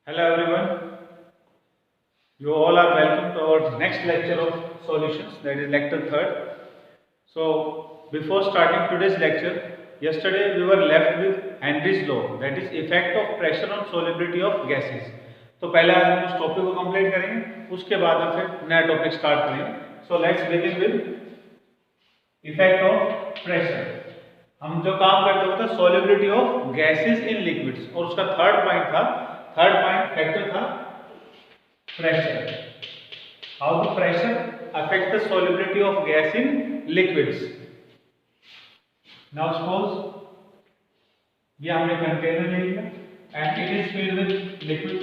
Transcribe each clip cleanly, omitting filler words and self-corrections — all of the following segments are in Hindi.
Hello everyone, you all are welcome to our next lecture of solutions, that is lecture third. So before starting today's lecture, yesterday we were left with Henry's law, that is effect of pressure on solubility of gases. तो पहले आज हम उस टॉपिक को कंप्लीट करेंगे, उसके बाद हम फिर नया टॉपिक स्टार्ट करेंगे. So let's begin with effect of pressure. हम जो काम करते होते हैं solubility of gases in liquids, और उसका थर्ड पॉइंट फैक्टर था pressure. How the pressure affects the solubility of gas in liquids. Now suppose ये हमने कंटेनर ले लिया and it is filled with liquid.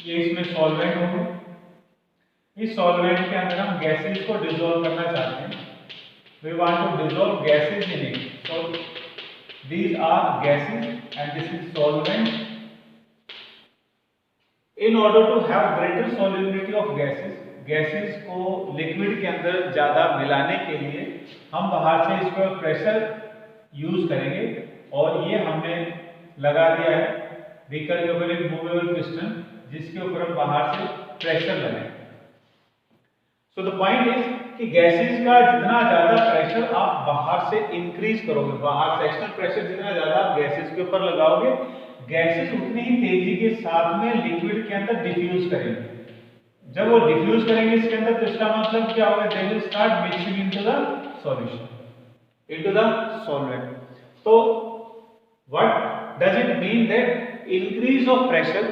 ये इसमें सॉल्वेंट होगा. इस सॉल्वेंट के अंदर हम गैसेस को डिसॉल्व करना चाहते हैं. We want to dissolve gases in it. So these are gases and this is solvent. In order to have greater solubility of gases को लिक्विड के अंदर ज़्यादा मिलाने के लिए हम बाहर से इस पर प्रेशर यूज करेंगे, और ये हमने लगा दिया है बीकर के ऊपर एक मूवेबल पिस्टन जिसके ऊपर हम बाहर से प्रेशर लगाएंगे. सो द पॉइंट इज कि गैसेस का जितना ज़्यादा प्रेशर आप बाहर से इंक्रीज करोगे, बाहर से एक्सटर्नल प्रेशर जितना ज़्यादा आप गैसेस के ऊपर लगाओगे, गैसेस उतनी ही तेजी के साथ में लिक्विड के अंदर डिफ्यूज करेंगे. जब वो डिफ्यूज करेंगे इसके अंदर, तो इसका मतलब क्या होगा, they will start mixing into the solution, into the solvent. तो what does it mean that increase of pressure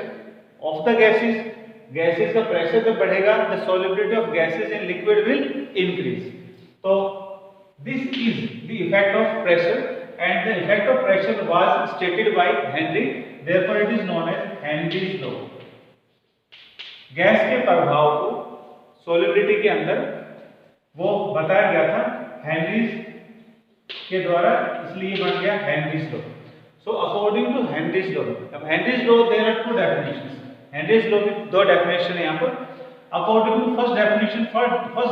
of the gases का प्रेशर जब बढ़ेगा, the solubility of gases in liquid will increase. तो this is the effect of pressure, and the effect of pressure was stated by Henry, therefore it is known as Henry's law. Gas के प्रभाव को solubility के अंदर वो बताया गया था हेनरीज के द्वारा, इसलिए बन गया Henry's law. So according to Henry's law, अब Henry's law there are two definitions. Henry's law की दो definition है यहाँ पर. According to first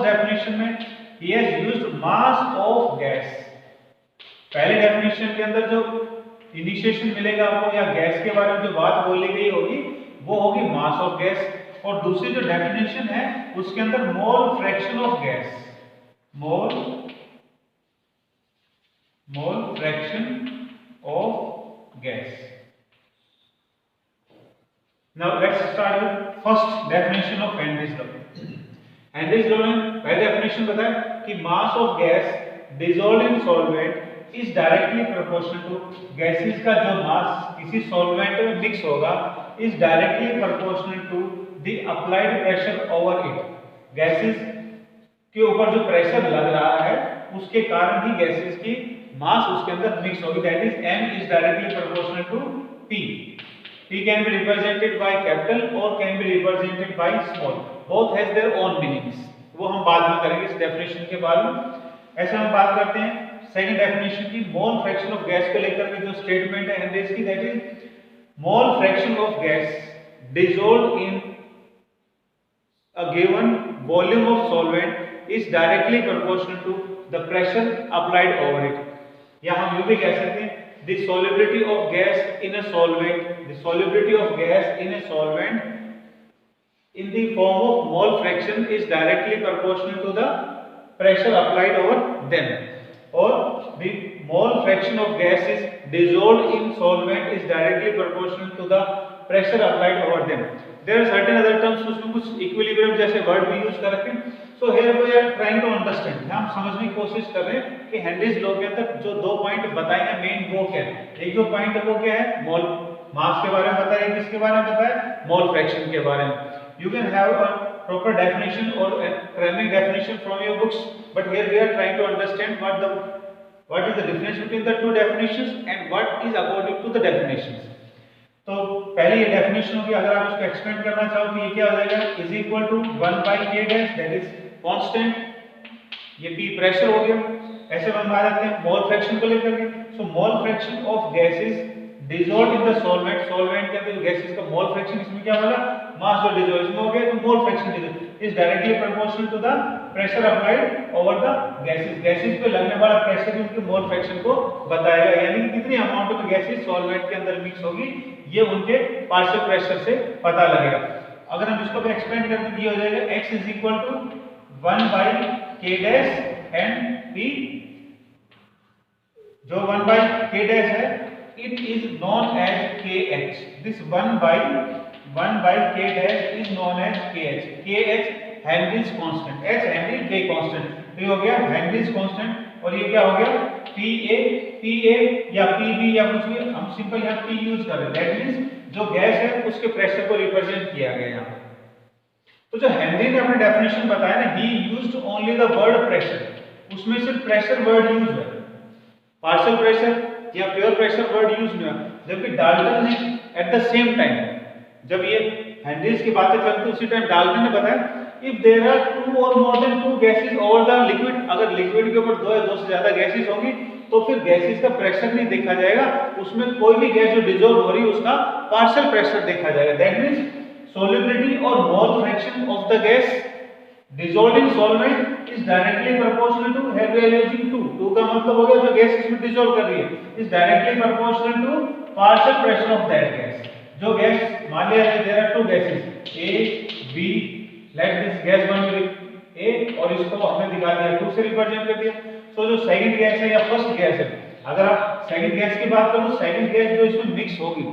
definition में he has used mass of gas. पहले डेफिनेशन के अंदर जो इनिशिएशन मिलेगा आपको या गैस के बारे में जो बात बोली गई होगी वो होगी मास ऑफ गैस, और दूसरी जो डेफिनेशन है उसके अंदर mole fraction of gas, mole fraction of gas. Now let's start with first definition of Henry's law. Henry's law ने पहले डेफिनेशन बताया कि mass of gas dissolved in solvent is directly proportional to, gases का जो मास किसी सॉल्वेंट में मिक्स होगा is directly proportional to the applied pressure over it. Gases के ऊपर जो प्रेशर लग रहा है उसके कारण ही गैसेस की मास उसके अंदर मिक्स होगी, that is m is directly proportional to p. p can be represented by capital or can be represented by small, both has their own meanings. वो हम बाद में करेंगे इस डेफिनेशन के बाद में. ऐसे हम बात करते हैं सेकंड डेफिनेशन की, मोल फ्रैक्शन ऑफ गैस को लेकर के जो स्टेटमेंट है हेनरीज की, that is mole fraction of gas dissolved in a given volume of solvent is directly proportional to the pressure applied over it. या हम यूं भी कह सकते हैं the solubility of gas in a solvent, the solubility of gas in a solvent in the form of mole fraction is directly proportional to the pressure applied over them, or the mole fraction of gas is dissolved in solvent is directly proportional to the pressure applied over them. There are certain other terms, उसमें कुछ equilibrium जैसे word भी use कर रखे हैं. So here we are trying to understand, हम समझने की कोशिश कर रहे हैं कि हेनरीज लॉ के अंदर जो दो पॉइंट बताए हैं मेन वो क्या है. एक जो पॉइंट है वो क्या है, मोल मास के बारे में बताया, किसके बारे में बताया, मोल फ्रैक्शन के बारे में. You can have a proper definition or a cramming definition from your books, but here we are trying to understand what is the difference between the two definitions and what is according to the definitions. तो पहले ये डेफिनेशन होगी, अगर आप उसको एक्सपेंड करना चाहो तो ये क्या हो जाएगा, is equal to 1 by k dash, that is constant. ये p प्रेशर हो गया. ऐसे हम बात करते हैं मोल फ्रैक्शन को लेकर के. So mole fraction of gases dissolved in the solvent, solvent के अंदर गैसेस का मोल फ्रैक्शन, इसमें क्या होगा, मास जो डिसॉल्व इसमें हो गया तो mole fraction is directly proportional to the pressure applied over the gases. Gases पे लगने वाला प्रेशर उनके मोल फ्रैक्शन को बताएगा, यानी कि कितनी अमाउंट में गैसेस सॉल्वेंट के अंदर मिक्स होगी ये उनके पार्शियल प्रेशर से पता लगेगा। अगर हम इसको एक्सपेंड करते हैं, ये हो जाएगा x is equal to 1 by k dash and p, जो 1 बाई k डैश है it is known as kh। this 1 by k dash is known as kh। kh Henry's constant, h Henry, k constant, तो ये हो गया Henry's constant। और ये क्या हो गया pa या pb या कुछ भी, हम सिंपल यहाँ p यूज कर रहे हैं, दैट मींस जो गैस है उसके प्रेशर को रिप्रेजेंट किया गया यहाँ। तो जो हेनरी ने अपने डेफिनेशन बताया ना, ही used only the word pressure, उसमें सिर्फ प्रेशर वर्ड यूज है, पार्शियल प्रेशर या प्योर प्रेशर वर्ड यूज नहीं हुआ। जबकि डाल्टन ने एट द सेम टाइम, जब ये हेनरीज की बातें चलती उसी टाइम डाल्टन ने बताया इफ देयर आर 2 और more than 2 gases over the liquid, अगर लिक्विड के ऊपर 2 या 2 से ज्यादा गैसेस होंगी तो फिर गैसेस का प्रेशर नहीं देखा जाएगा, उसमें कोई भी गैस जो डिसॉल्व हो रही है उसका पार्शियल प्रेशर देखा जाएगा। दैट मींस सॉल्युबिलिटी और मोल fraction of the gas dissolved in solvent is directly proportional to Henry 2 का मतलब हो गया जो गैस इसमें डिसॉल्व कर रही है is directly proportional to partial pressure of that gas। जो गैस, मान लिया there are 2 gases A B, let this gas 1 will A और इसको हमने दिखा दिया 2 से रिप्रेजेंट कर दिया। सो जो सेकंड गैस है या फर्स्ट गैस है, अगर आप सेकंड गैस की बात करो, सेकंड गैस जो इसमें मिक्स होगी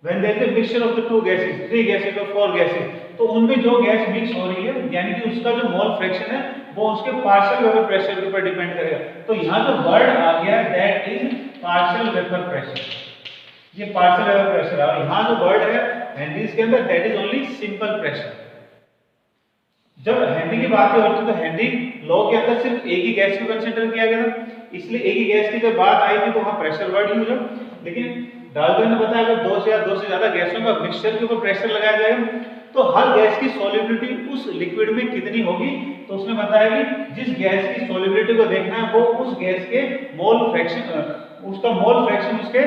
when there is a mixture of the 2 gases, 3 gases or 4 gases, तो उनमें जो गैस मिक्स हो रही है यानी कि उसका जो मोल फ्रैक्शन है वो उसके पार्शियल वेपर प्रेशर के ऊपर डिपेंड करेगा। तो यहाँ जो वर्ड आ गया that is partial vapour pressure, ये पार्शियल वेपर प्रेशर है। और यहाँ जो वर्ड है हेनरीज के अंदर that is only simple pressure. जब हेनरी की बात होती है तो हेनरी लॉ के अंदर सिर्फ एक ही गैस को कंसीडर किया गया था, इसलिए एक ही गैस की जब बात आई थी तो वहाँ प्रेशर वर्ड यूज है। लेकिन डाल्टन ने बताया अगर 2 से या 2 से ज्यादा गैसों का मिक्सचर के ऊपर प्रेशर लगाया जाएगा तो हर गैस की सॉल्युबिलिटी उस लिक्विड में कितनी होगी, तो उसने बताया कि जिस गैस की सॉल्युबिलिटी को देखना है वो उस गैस के मोल फ्रैक्शन, उसका मोल फ्रैक्शन उसके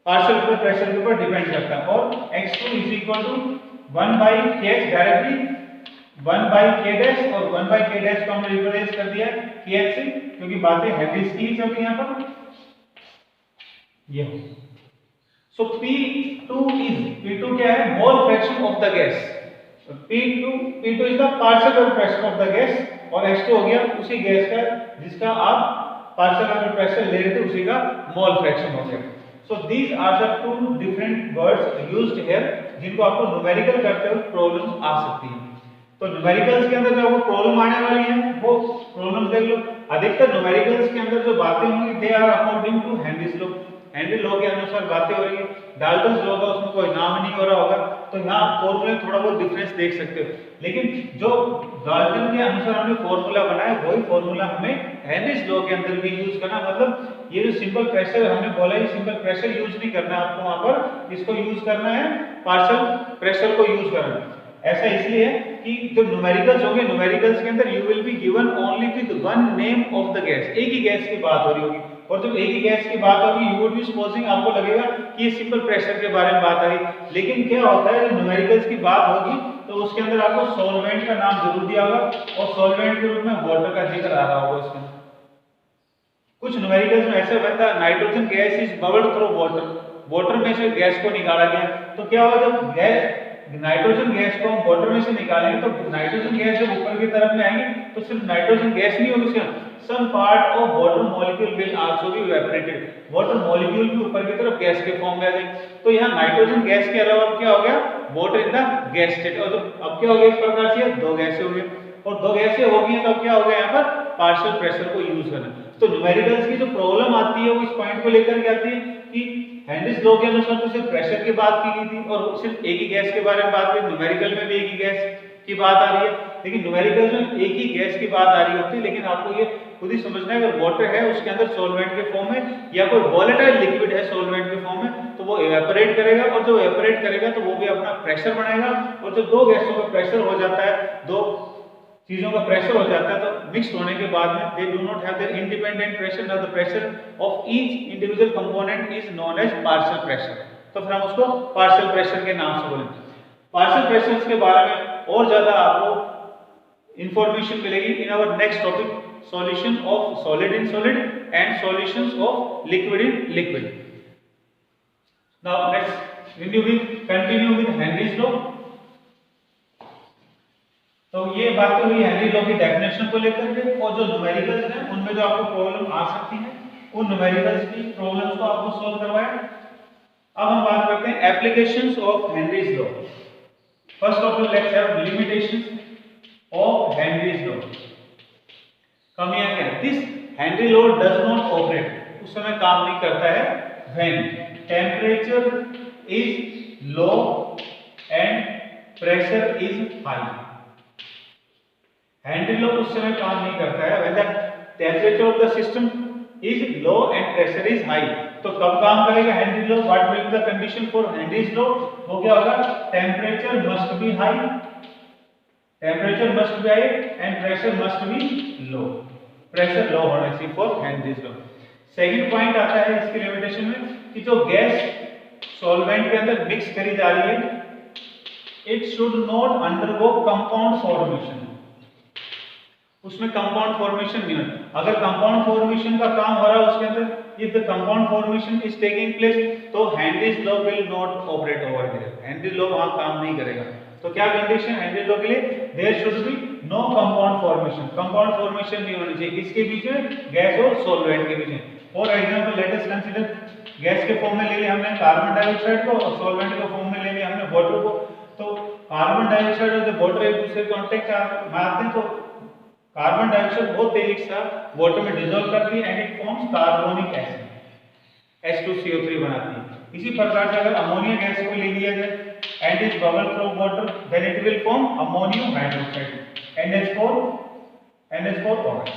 पार्शियल वेपर प्रेशर के ऊपर डिपेंड करता है। और x2 is equal to 1 by kh, directly 1 by k dash, और 1 बाई k डैश को हमने रिप्लेस कर दिया kh से, क्योंकि बातें हेनरीज की चल रही यहाँ पर ये हो। So P2 क्या है, मोल fraction of the gas. P2 is the partial vapor pressure of the gas, और H2 हो गया उसी गैस का जिसका आप partial vapor pressure ले रहे थे उसी का मोल फ्रैक्शन हो गया। So these are the 2 different words used here जिनको आपको न्यूमेरिकल करते हुए प्रॉब्लम्स आ सकती हैं। तो न्यूमेरिकल्स के अंदर जो आपको प्रॉब्लम आने वाली है वो प्रॉब्लम्स देख लो। अधिकतर न्यूमेरिकल्स के अंदर जो बातें होंगी they are according to Henry's law, Henry law के अनुसार बातें हो रही है। डाल्टन्स लॉ का उसमें कोई नाम नहीं हो रहा होगा, तो यहाँ फॉर्मूले में थोड़ा बहुत डिफरेंस देख सकते हो, लेकिन जो डाल्टन के अनुसार हमने फॉर्मूला बनाया वही फॉर्मूला हमें हेनरीज लॉ के अंदर भी यूज करना। मतलब ये जो सिंपल प्रेशर हमने बोला है, सिंपल प्रेशर यूज नहीं करना आपको, वहां पर इसको यूज करना है, पार्शियल प्रेशर को यूज करना है। ऐसा इसलिए है कि जब न्यूमेरिकल्स होंगे, न्यूमेरिकल्स के अंदर you will be given only with one name of the gas, एक ही गैस की बात हो रही होगी, और जब एक ही गैस की बात होगी यू वुड बी सपोजिंग, आपको लगेगा कि ये सिंपल प्रेशर के बारे में बात आ रही। लेकिन क्या होता है, जब न्यूमेरिकल्स की बात होगी तो उसके अंदर आपको सॉल्वेंट का नाम जरूर दिया होगा, और सॉल्वेंट के रूप में वाटर का जिक्र आ रहा होगा उसके अंदर। कुछ न्यूमेरिकल्स में ऐसे बनता है nitrogen gas is bubbled through water, water में से गैस को निकाला गया, तो क्या होगा जब गैस नाइट्रोजन गैस को हम वाटर में से निकालेंगे तो नाइट्रोजन गैस जब ऊपर की तरफ में आएंगे तो सिर्फ नाइट्रोजन गैस नहीं होगी, उसके some part of water molecule will also be evaporated, water molecule भी ऊपर की तरफ गैस के फॉर्म में आ जाएंगे। तो यहाँ नाइट्रोजन गैस के अलावा क्या हो गया, water in the gas state, और अब क्या हो गया, इस प्रकार से 2 गैसें हो गई, और 2 गैसें हो गई तो अब क्या हो गया यहाँ पर पार्शियल प्रेशर को यूज करना। तो न्यूमेरिकल्स की जो प्रॉब्लम आती है वो इस पॉइंट को लेकर के आती है कि हेनरीज लॉ के अनुसार तो सिर्फ प्रेशर की बात की गई थी और सिर्फ एक ही गैस के बारे में बात की, न्यूमेरिकल में भी एक ही गैस की बात आ रही है, लेकिन न्यूमेरिकल में एक ही गैस की बात आ रही होती है। लेकिन आपको ये खुद ही समझना है अगर वाटर है उसके अंदर सॉल्वेंट के फॉर्म में या कोई वोलेटाइल लिक्विड है सॉल्वेंट के फॉर्म में, तो वो इवेपोरेट करेगा, और जो इवेपोरेट करेगा तो वो भी अपना प्रेशर बनाएगा, और जब 2 गैसों का प्रेशर हो जाता है, 2 चीजों का प्रेशर हो जाता है, तो मिक्स होने के बाद में they do not have their independent pressure, now the pressure of each individual component is known as partial pressure. तो फिर हम उसको पार्शियल प्रेशर के नाम से बोलेंगे। पार्शियल प्रेशर्स के बारे में और ज्यादा आपको इंफॉर्मेशन मिलेगी in our next topic, solution of solid in solid and solutions of liquid in liquid. Now let's continue with Henry's law. तो ये बात तो हुई हेनरी लॉ की डेफिनेशन को लेकर के, और जो न्यूमेरिकल्स हैं उनमें जो आपको प्रॉब्लम आ सकती है उन न्यूमेरिकल्स की प्रॉब्लम्स को आपको सॉल्व करवाया। अब हम बात करते हैं applications of Henry's law. First of all let's have limitations of Henry's law. कमियां क्या है? This Henry law does not operate, उस समय काम नहीं करता है when temperature is low and pressure is high. Henry law उस समय काम नहीं करता है when the temperature of the system is low and pressure is high. तो कब काम करेगा Henry law? What will be the condition for Henry's law? वो क्या होगा? Temperature must be high, temperature must be high and pressure must be low. Pressure low होना चाहिए for Henry's law. Second point आता है इसकी लिमिटेशन में कि जो गैस सॉल्वेंट के अंदर मिक्स करी जा रही है, it should not undergo compound formation. उसमें कंपाउंड फॉर्मेशन नहीं होना। अगर कंपाउंड फॉर्मेशन का काम हो रहा है उसके अंदर, if the compound formation is taking place, तो Henry's law will not operate over there. Henry law वहां काम नहीं करेगा। तो क्या कंडीशन हेनरी लॉ के लिए? There should be no compound formation. Compound formation नहीं होनी चाहिए किसके बीच में? गैस और सॉल्वेंट के बीच में। For example let us consider, gas के फॉर्म में ले लिया हमने कार्बन डाइऑक्साइड को और सॉल्वेंट के फॉर्म में ले लिया हमने वाटर को। तो कार्बन डाइऑक्साइड और जब वाटर एक दूसरे कांटेक्ट मारते हैं तो कार्बन डाइऑक्साइड बहुत तेजी से वाटर में डिसॉल्व करती है and it forms carbonic acid, H2CO3 बनाती है। इसी प्रकार से अगर अमोनिया गैस को ले लिया जाए and is bubble from water, then it will form ammonium hydroxide, NH4OH।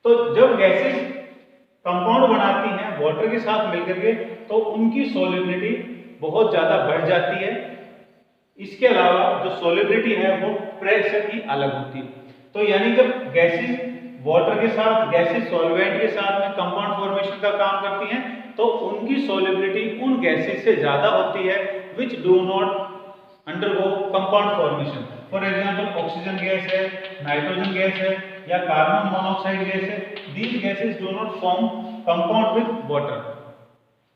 तो जब गैसेस कंपाउंड बनाती हैं वाटर के साथ मिलकर के, तो उनकी सॉल्युबिलिटी बहुत ज्यादा बढ़ जाती है। इसके अलावा जो सॉल्युबिलिटी है वो प्रेशर की अलग होती है। तो यानी जब गैसेस वाटर के साथ, गैसेस सॉल्वेंट के साथ में कंपाउंड फॉर्मेशन का काम करती हैं, तो उनकी सॉल्युबिलिटी उन गैसेस से ज्यादा होती है which do not undergo compound formation. For example oxygen gas है, नाइट्रोजन गैस है या कार्बन मोनोऑक्साइड गैस है, these gases do not form compound with water.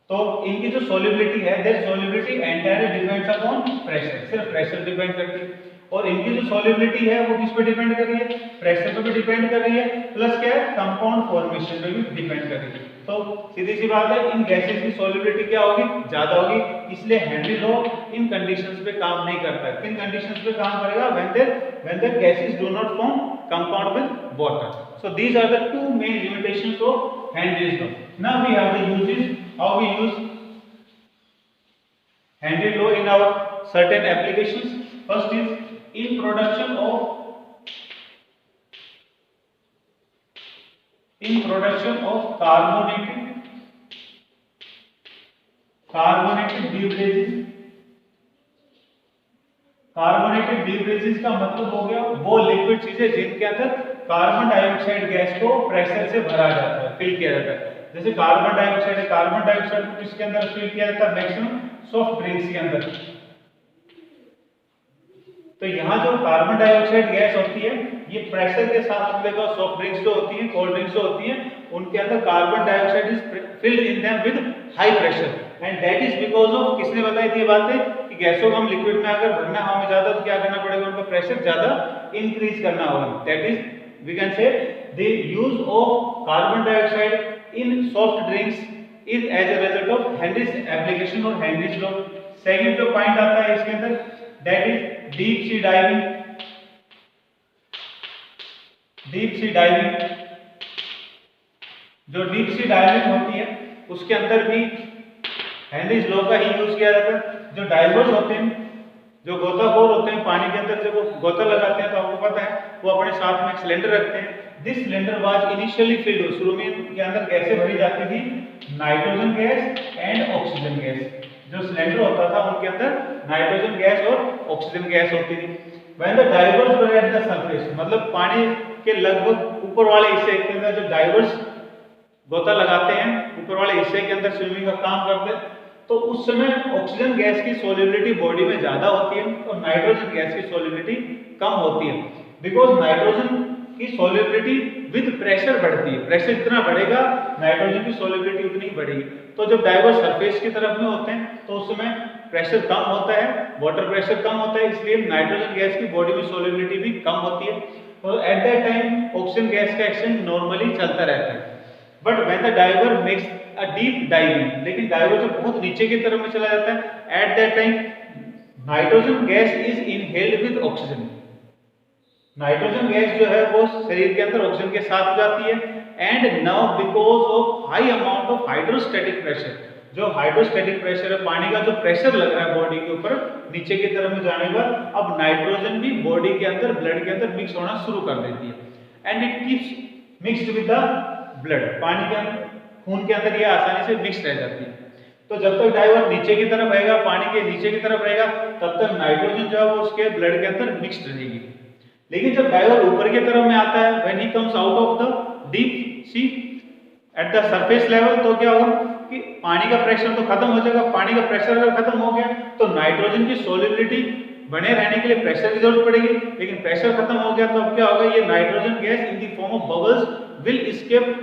तो इनकी जो सॉल्युबिलिटी है, their solubility entirely depends upon pressure, सिर्फ प्रेशर डिपेंड करती है। और इनकी जो सॉल्युबिलिटी है वो किस पे डिपेंड कर रही है? प्रेशर पे भी डिपेंड कर रही है, प्लस क्या है? कंपाउंड फॉर्मेशन पे भी डिपेंड कर रही है। तो सीधी सी बात है, इन गैसेस की सॉल्युबिलिटी क्या होगी? ज्यादा होगी। इसलिए हेनरी लॉ इन कंडीशंस पे काम नहीं करता है। किन कंडीशंस पे काम करेगा? When the gases do not form compound with water. So these are the two main limitations of Henry's law. Now we have the uses, how we use Henry law in our certain applications. First is in production of carbonated beverages। Carbonated beverages का मतलब हो गया वो लिक्विड चीजें जिनके अंदर कार्बन डाइऑक्साइड गैस को प्रेशर से भरा जाता है, फिल किया जाता है। जैसे कार्बन डाइऑक्साइड है, कार्बन डाइऑक्साइड को किसके अंदर फिल किया जाता है? मैक्सिमम सॉफ्ट ड्रिंक्स के अंदर। तो यहाँ जो कार्बन डाइऑक्साइड गैस होती है, ये प्रेशर के साथ देखो सॉफ्ट ड्रिंक्स जो होती हैं, कोल्ड ड्रिंक्स जो होती हैं, उनके अंदर carbon dioxide is filled in them with high pressure and that is because of, किसने बताई थी ये बातें कि गैसों को हम लिक्विड में अगर भरना हमें ज्यादा तो क्या करना पड़ेगा? उनका प्रेशर ज्यादा इंक्रीज करना होगा। That is we can say the use of carbon dioxide in soft drinks is as a result of Henry's application or Henry's law। Second जो पॉइंट आता है इसके अंदर, that is deep sea diving। deep sea diving, जो डीप सी डाइविंग होती है उसके अंदर भी हेनरीज लॉ का ही यूज किया जाता है। जो डाइवर्स होते हैं, जो गोताखोर होते हैं, पानी के अंदर जब वो गोता लगाते हैं तो आपको पता है वो अपने साथ में एक सिलेंडर रखते हैं। This cylinder was initially field, शुरू में के अंदर गैसें भरी जाती थी, nitrogen gas and oxygen gas. जो सिलेंडर होता था उनके अंदर नाइट्रोजन गैस और ऑक्सीजन गैस होती थी। When the diverse were at the surface, मतलब पानी के लगभग ऊपर वाले हिस्से के अंदर जो डाइवर्स गोता लगाते हैं, ऊपर वाले हिस्से के अंदर स्विमिंग का काम करते हैं, तो उस समय ऑक्सीजन गैस की सोल्युबिलिटी बॉडी में ज्यादा होती है और नाइट्रोजन गैस की सोल्युबिलिटी कम होती है, बिकॉज नाइट्रोजन की सोल्युबिलिटी विद प्रेशर बढ़ती है, प्रेशर जितना बढ़ेगा नाइट्रोजन की सोल्युबिलिटी उतनी ही बढ़ेगी। तो जब डाइवर सरफेस की तरफ में होते हैं तो उस समय प्रेशर कम होता है, वाटर प्रेशर कम होता है, इसलिए नाइट्रोजन गैस की बॉडी में सोल्युबिलिटी भी कम होती है। तो at that time oxygen gas का एक्सचेंज नॉर्मली चलता रहता है। But when the diver makes a deep diving, लेकिन डाइवर जब बहुत नीचे की तरफ में चला जाता है, at that time nitrogen gas is inhaled with oxygen. Nitrogen gas जो है वो शरीर के अंदर ऑक्सीजन के साथ हो जाती है। And now because of high amount of hydrostatic pressure, जो हाइड्रोस्टैटिक प्रेशर है, पानी का जो प्रेशर लग रहा है बॉडी के ऊपर नीचे की तरफ में जाने पर, अब नाइट्रोजन भी बॉडी के अंदर ब्लड के अंदर मिक्स होना शुरू कर देती है। And it keeps mixed with the blood, पानी के अंदर, खून के अंदर ये आसानी से मिक्स रह जाती है। तो जब तक डाइवर नीचे की तरफ रहेगा, पानी के नीचे की तरफ रहेगा, तब तक नाइट्रोजन जो है वो उसके ब्लड के अंदर मिक्स्ड रहेगी। लेकिन जब डाइवर ऊपर की तरफ में आता है, when he comes out of the deep sea at the surface level, तो क्या होगा कि पानी का प्रेशर तो खत्म हो जाएगा। पानी का प्रेशर अगर खत्म हो गया तो नाइट्रोजन की सोल्युबिलिटी बने रहने के लिए प्रेशर की जरूरत पड़ेगी, लेकिन प्रेशर खत्म हो गया तो अब क्या होगा, ये nitrogen gas in the form of bubbles will escape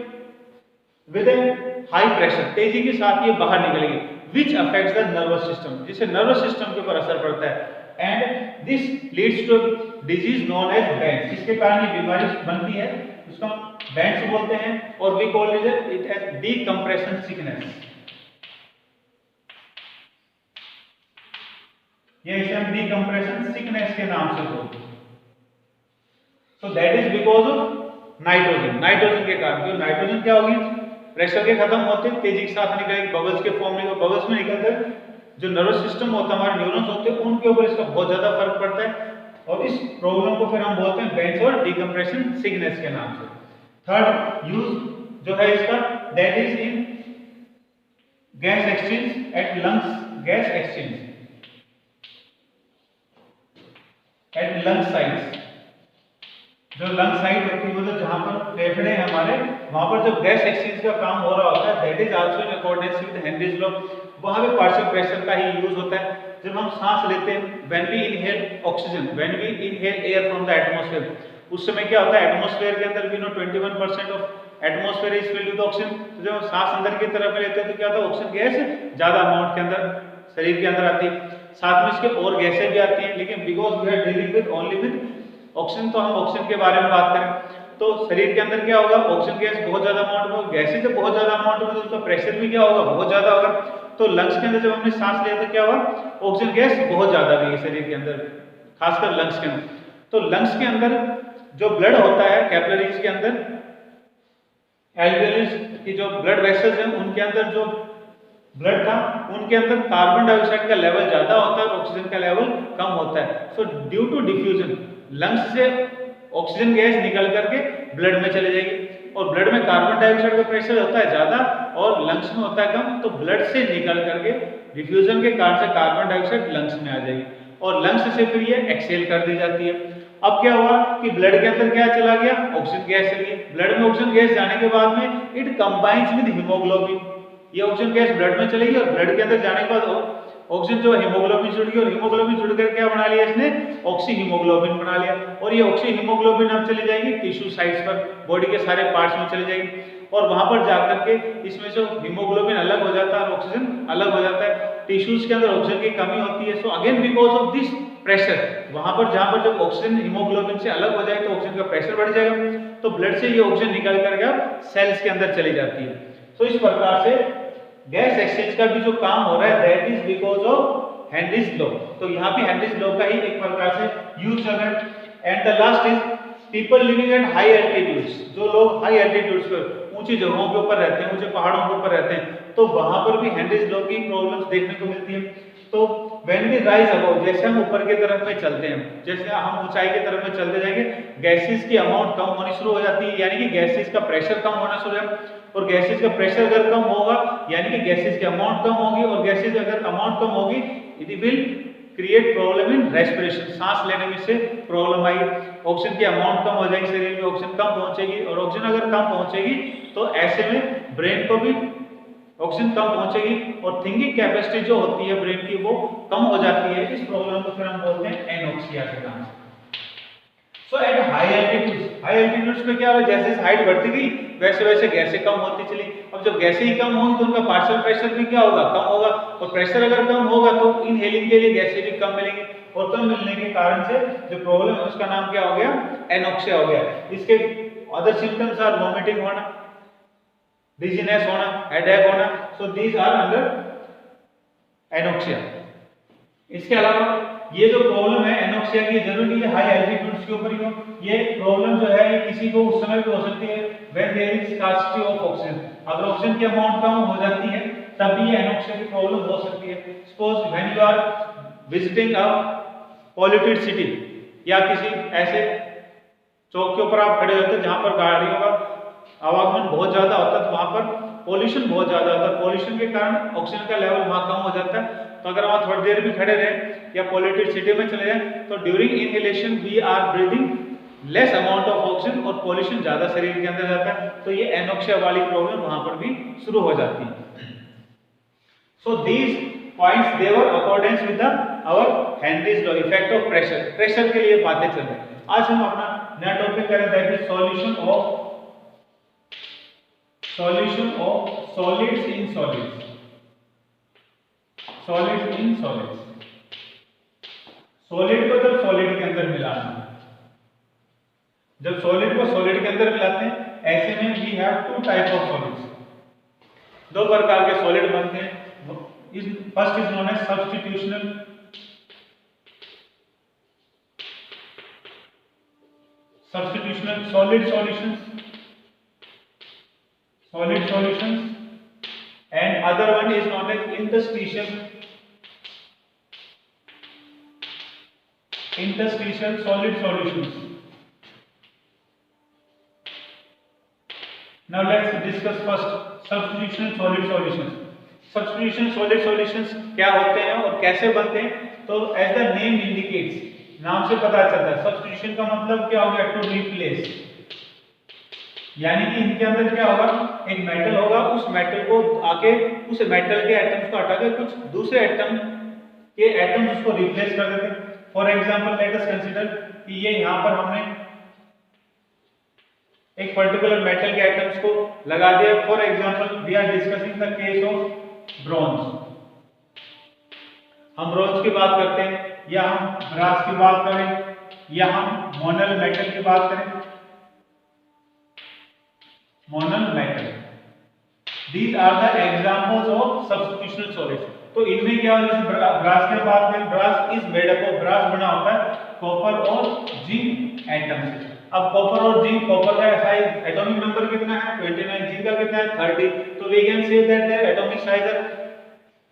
with a high pressure, तेजी के साथ ये बाहर निकलेगी, which affects the nervous system, जिससे नर्वस सिस्टम के ऊपर असर पड़ता है। And this leads to disease known as bends, इसके कारण ये बीमारी बनती है, उसको बैंड्स बोलते हैं, और we call it as decompression sickness. ये इसे हम डीकंप्रेशन सिकनेस के नाम से बोलते हैं। सो that is because of nitrogen, nitrogen के कारण। जो नाइट्रोजन क्या होगी, प्रेशर के खत्म होते तेजी के साथ निकलेगी, बबल्स के फॉर्म में, बबल्स में निकलकर जो नर्वस सिस्टम होता है, हमारे न्यूरॉन्स होते हैं, उनके ऊपर इसका बहुत ज्यादा फर्क पड़ता है, और इस प्रॉब्लम को फिर हम बोलते हैं बैंड्स और डीकंप्रेशन सिकनेस के नाम से। थर्ड यूज जो है इसका, that is in gas exchange at lungs, gas exchange at lung sides. जो लंग साइड होती है, मतलब जहां पर फेफड़े हैं हमारे, वहां पर जब गैस एक्सचेंज का काम हो रहा होता है, that is also in accordance with Henry's law, वहां पे पार्शियल प्रेशर का ही यूज होता है। जब हम सांस लेते हैं, when we inhale oxygen, when we inhale air from the atmosphere, उस समय क्या होता है, एटमॉस्फेयर के अंदर we know 21% of atmosphere is filled with oxygen. तो जब हम सांस अंदर की तरफ में लेते हैं तो क्या होता है, ऑक्सीजन गैस ज्यादा अमाउंट के अंदर शरीर के अंदर आती है, साथ में इसके और गैसें भी आती हैं, लेकिन because we are dealing with only with oxygen, तो हम ऑक्सीजन के बारे में बात करें तो शरीर के अंदर क्या होगा, ऑक्सीजन गैस बहुत ज्यादा अमाउंट में, गैसें जब बहुत ज्यादा अमाउंट में, तो उसका प्रेशर भी क्या होगा, बहुत ज्यादा होगा। तो लंग्स के अंदर जब हमने सांस लिया तो क्या हुआ, ऑक्सीजन गैस बहुत ज्यादा भी है शरीर के अंदर, खासकर लंग्स के अंदर। तो लंग्स के अंदर जो ब्लड होता है, कैपिलरीज के अंदर, एल्वियोलिस की जो ब्लड वेसल्स हैं, उनके अंदर जो ब्लड था, उनके अंदर कार्बन डाइऑक्साइड का लेवल ज्यादा होता है, ऑक्सीजन का लेवल कम होता है। So due to diffusion, lungs से ऑक्सीजन गैस निकल करके ब्लड में चले जाएगी, और ब्लड में कार्बन डाइऑक्साइड का प्रेशर होता है ज्यादा और लंग्स में होता है कम, तो ब्लड से निकल करके डिफ्यूजन के कारण से कार्बन डाइऑक्साइड लंग्स में आ जाएगी, और लंग्स से फिर ये एक्सहेल कर दी जाती है। अब क्या हुआ कि ब्लड के अंदर क्या चला गया, ऑक्सीजन गैस चली गई। ब्लड में ऑक्सीजन गैस जाने के बाद में इट कंबाइंस विद हीमोग्लोबिन, ये ऑक्सीजन गैस ब्लड में चलेगी, और ब्लड के अंदर जाने के बाद ऑक्सीजन जो हीमोग्लोबिन जुड़ गई, और हीमोग्लोबिन जुड़कर क्या बना लिया इसने, ऑक्सी हीमोग्लोबिन बना लिया, और ये ऑक्सी हीमोग्लोबिन अब चली जाएगी टिश्यू साइट्स पर, बॉडी के सारे पार्ट्स में चली जाएगी, और वहां पर जाकर के इसमें से हीमोग्लोबिन अलग हो जाता है और ऑक्सीजन अलग हो जाता है, टिश्यूज के अंदर ऑक्सीजन की कमी होती है। So again because of this pressure, वहां पर जहां पर जब ऑक्सीजन हीमोग्लोबिन से अलग हो जाए तो ऑक्सीजन का प्रेशर बढ़ जाएगा, तो ब्लड से ये ऑक्सीजन निकल करके अब सेल्स के अंदर चली जाती है। सो इस प्रकार से गैस एक्सचेंज का भी जो काम हो रहा है, that is because of Henry's law. तो यहाँ भी हेनरीज लॉ का ही एक प्रकार से यूज चल रहा है। And the last is people living at high altitudes, जो लोग हाई एल्टीट्यूड्स पर, ऊंची जगहों के ऊपर रहते हैं, ऊंचे पहाड़ों के ऊपर रहते हैं, तो वहां पर भी हेनरीज लॉ की प्रॉब्लम्स देखने को मिलती है। तो व्हेन वी राइज अबव, जैसे हम ऊपर की तरफ में चलते हैं, जैसे हम ऊंचाई की तरफ में चलते जाएंगे, गैसेस की अमाउंट कम होनी शुरू हो जाती है, यानी कि गैसेस का प्रेशर कम होना शुरू हो जाएगा, और गैसेस का प्रेशर अगर कम होगा यानी कि गैसेस की अमाउंट कम होगी, और गैसेस अगर अमाउंट कम होगी it will create problem in respiration, सांस लेने में से प्रॉब्लम आएगी, ऑक्सीजन की अमाउंट कम हो जाएगी, शरीर में ऑक्सीजन कम पहुंचेगी, और ऑक्सीजन अगर कम पहुंचेगी तो ऐसे में ब्रेन को भी ऑक्सीजन कम पहुंचेगी और थिंकिंग कैपेसिटी जो होती है ब्रेन की वो कम हो जाती है। इस प्रॉब्लम को फिर हम बोलते हैं एनोक्सिया के नाम से। सो एट हाई एल्टीट्यूड्स पे क्या हो रहा है, जैसे हाइट बढ़ती गई वैसे वैसे गैसें कम होती चली। अब जब गैसें ही कम होंगी तो उनका पार्शियल प्रेशर भी क्या होगा, कम होगा, और प्रेशर अगर कम होगा तो इनहेलिंग के लिए गैसें भी कम मिलेंगी, और कम मिलने के कारण से जो प्रॉब्लम है उसका नाम क्या हो गया, एनोक्सिया हो गया। इसके अदर सिम्टम्स आर वॉमिटिंग होना, डिजीनेस होना, हेडेक होना, so these are under anoxia. इसके अलावा ये जो प्रॉब्लम है एनोक्सिया की, जरूरी नहीं है हाई एल्टीट्यूड्स के ऊपर ही हो, ये प्रॉब्लम जो है ये किसी को उस समय भी हो सकती है when there is scarcity of oxygen. अगर ऑक्सीजन की अमाउंट कम हो जाती है तब भी ये एनोक्सिया की प्रॉब्लम हो सकती है। Suppose when you are visiting a polluted city, या किसी ऐसे चौक के ऊपर आप खड़े होते हैं जहां पर गाड़ियों का आवागमन बहुत ज्यादा होता है, तो वहां पर पॉल्यूशन बहुत ज्यादा होता है, पॉल्यूशन के कारण ऑक्सीजन का लेवल वहां कम हो जाता है। तो अगर वहां थोड़ी देर भी खड़े रहे या पॉल्यूटेड सिटी में चले जाएं तो during inhalation we are breathing less amount of oxygen और पॉल्यूशन ज्यादा शरीर के अंदर जाता है, तो ये एनोक्सिया वाली प्रॉब्लम वहां पर भी शुरू हो जाती है। So these points they were accordance with our Henry's law, effect of pressure. Pressure के लिए बातें चल रही हैं। आज हम अपना नया टॉपिक करें, that is solution of solids in solids, solids in solids. Solid को जब सॉलिड के अंदर मिलाना, जब सॉलिड को सॉलिड के अंदर मिलाते हैं, ऐसे में we have two type of solids, दो प्रकार के सॉलिड बनते हैं। First is known as substitutional, solid solutions, and other one is known as interstitial solid solutions. Now let's discuss first substitutional solid solutions. Substitutional solid solutions क्या होते हैं और कैसे बनते हैं? तो as the name indicates, नाम से पता चलता है, substitution का मतलब क्या हो गया, to replace, यानी कि इनके अंदर क्या होगा, एक मेटल होगा, उस मेटल को आके उस मेटल के एटम्स को हटा के कुछ दूसरे एटम के एटम्स उसको रिप्लेस कर देते हैं। For example let us consider कि ये यहाँ पर हमने एक पर्टिकुलर मेटल के एटम्स को लगा दिया। For example we are discussing the case of bronze, हम ब्रॉन्ज की बात करते हैं, या हम ब्रास की बात करें, या हम मोनल मेटल की बात करें, Monal metal, these are the examples of substitutional solids। तो इनमें क्या होता है, ब्रास की बात करें, brass is made up of, brass बना होता है कॉपर और जिंक एटम से। अब कॉपर और जिंक, कॉपर का साइज एटॉमिक नंबर कितना है 29, जिंक का कितना है 30, तो we can say that their atomic size are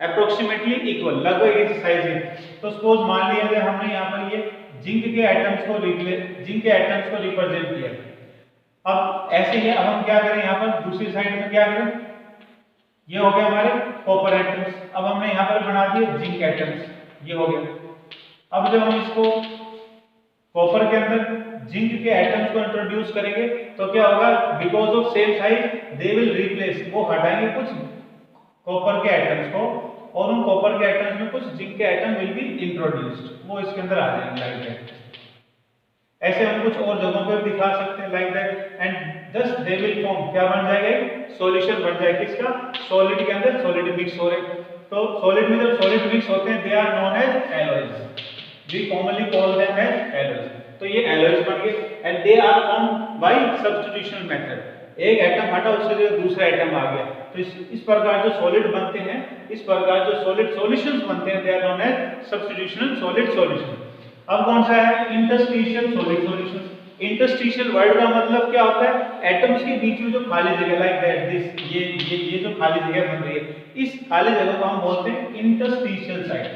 approximately equal, लगभग एक साइज है। तो सपोज मान लिया जाए हमने यहाँ पर ये जिंक के एटम्स को रिप्रेजेंट किया। अब ऐसे ही अब हम क्या करें, यहाँ पर दूसरी साइड में क्या करें, ये हो गया हमारे कॉपर एटम्स, अब हमने यहाँ पर बना दिए जिंक एटम्स, ये हो गया। अब जब हम इसको कॉपर के अंदर जिंक के एटम्स को इंट्रोड्यूस करेंगे तो क्या होगा, because of same size they will replace, वो हटाएंगे कुछ कॉपर के एटम्स को और उन कॉपर के एटम्स में कुछ जिंक के एटम विल बी इंट्रोड्यूस्ड, वो इसके अंदर आ जाएंगे लाइक दैट। ऐसे हम कुछ और जगहों पर दिखा सकते हैं like that, and just they will form, क्या बन जाएगा, सॉल्यूशन बन जाएगा किसका, सॉलिड के अंदर सॉलिड मिक्स हो रहे। तो सॉलिड में जब सॉलिड मिक्स होते हैं they are known as alloys, we commonly call them as alloys. तो ये एलॉयज बन गए and they are formed by substitutional method, एक एटम हटा उससे जो दूसरा एटम आ गया। तो इस प्रकार जो सॉलिड बनते हैं, इस प्रकार जो सॉलिड सॉल्यूशंस बनते हैं they are known as substitutional solid solution. अब कौन सा है, interstitial solid solution. Interstitial word का मतलब क्या होता है, एटम्स के बीच में जो खाली जगह, लाइक दैट दिस, ये जो खाली जगह बन रही है, इस खाली जगह को हम बोलते हैं interstitial side.